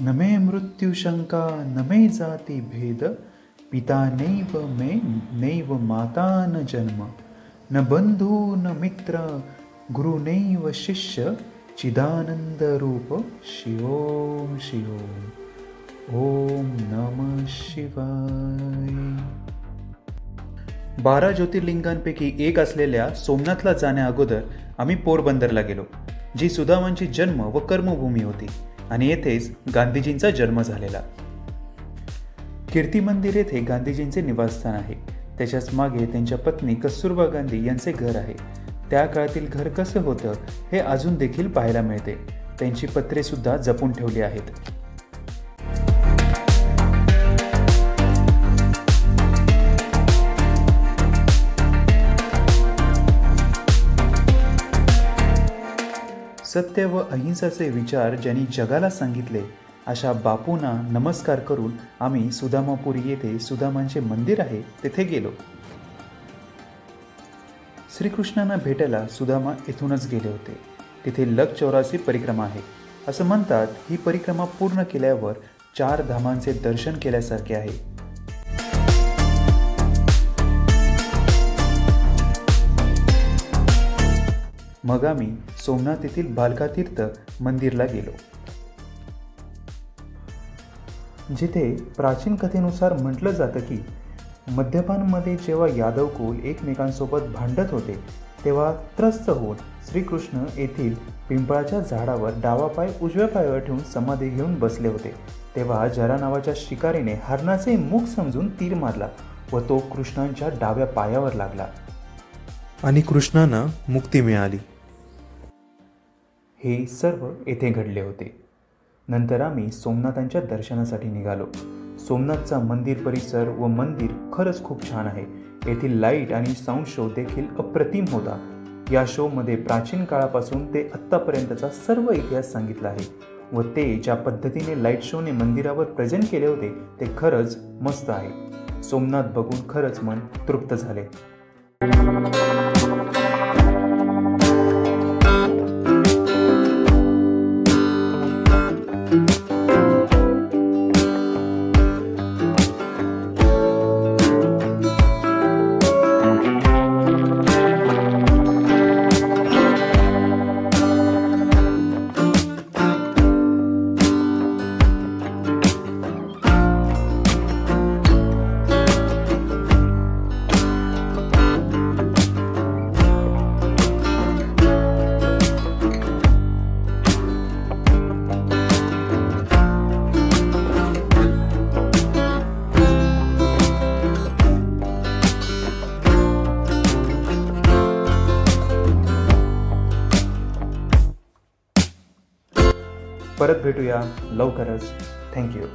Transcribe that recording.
न मे मृत्युशंका न मे जाती भेद, पिता नैव मे नैव माता न जन्म, न बंधू न मित्र गुरु नैव शिष्य, चिदानंद रूप शिवोम शिवोम. ओम नमः शिवाय. 12 ज्योतिर्लिंगांपैकी एक असलेल्या सोमनाथला जाण्या अगोदर आम्ही पोरबंदरला गेलो, जी सुदामांची जन्म व कर्मभूमी होती आणि येथेच गांधीजींचा जन्म झालेला. कीर्ती मंदिर येथे गांधीजींचे निवासस्थान आहे. त्याच्याच मागे त्यांच्या पत्नी कस्तुरबा गांधी यांचे घर आहे. त्या काळातील घर कसं होतं हे अजून देखील पाहायला मिळते. त्यांची पत्रे सुद्धा जपून ठेवली आहेत. सत्य व अहिंसाचे विचार ज्यांनी जगाला सांगितले अशा बापूंना नमस्कार करून आम्ही सुदामापुरी येथे सुदामांचे मंदिर आहे तेथे गेलो. श्रीकृष्णांना भेटायला सुदामा येथूनच गेले होते. तिथे लख 84 परिक्रमा आहे. असं म्हणतात ही परिक्रमा पूर्ण केल्यावर 4 धामांचे दर्शन केल्यासारखे आहे. मग आम्ही सोमनाथ येथील भालका तीर्थ मंदिरला गेलो, जिथे प्राचीन कथेनुसार म्हटलं जातं की मद्यपानमध्ये जेव्हा यादव कुल एकमेकांसोबत भांडत होते तेव्हा त्रस्त होऊन श्रीकृष्ण येथील पिंपळाच्या झाडावर डावा पाय उजव्या पायावर ठेवून समाधी घेऊन बसले होते. तेव्हा जरा नावाच्या शिकारीने हरणाचे मुख समजून तीर मारला व तो कृष्णांच्या डाव्या पायावर लागला आणि कृष्णांना मुक्ती मिळाली. हे सर्व येथे घडले होते. नंतर आम्ही सोमनाथांच्या दर्शनासाठी निघालो. सोमनाथचा मंदिर परिसर व मंदिर खरंच खूप छान आहे. येथील लाईट आणि साऊंड शो देखील अप्रतिम होता. या शोमध्ये प्राचीन काळापासून ते आत्तापर्यंतचा सर्व इतिहास सांगितला आहे व ते ज्या पद्धतीने लाईट शोने मंदिरावर प्रेझेंट केले होते ते खरंच मस्त आहे. सोमनाथ बघून खरंच मन तृप्त झाले. परत भेटूया लवकरच. थँक्यू.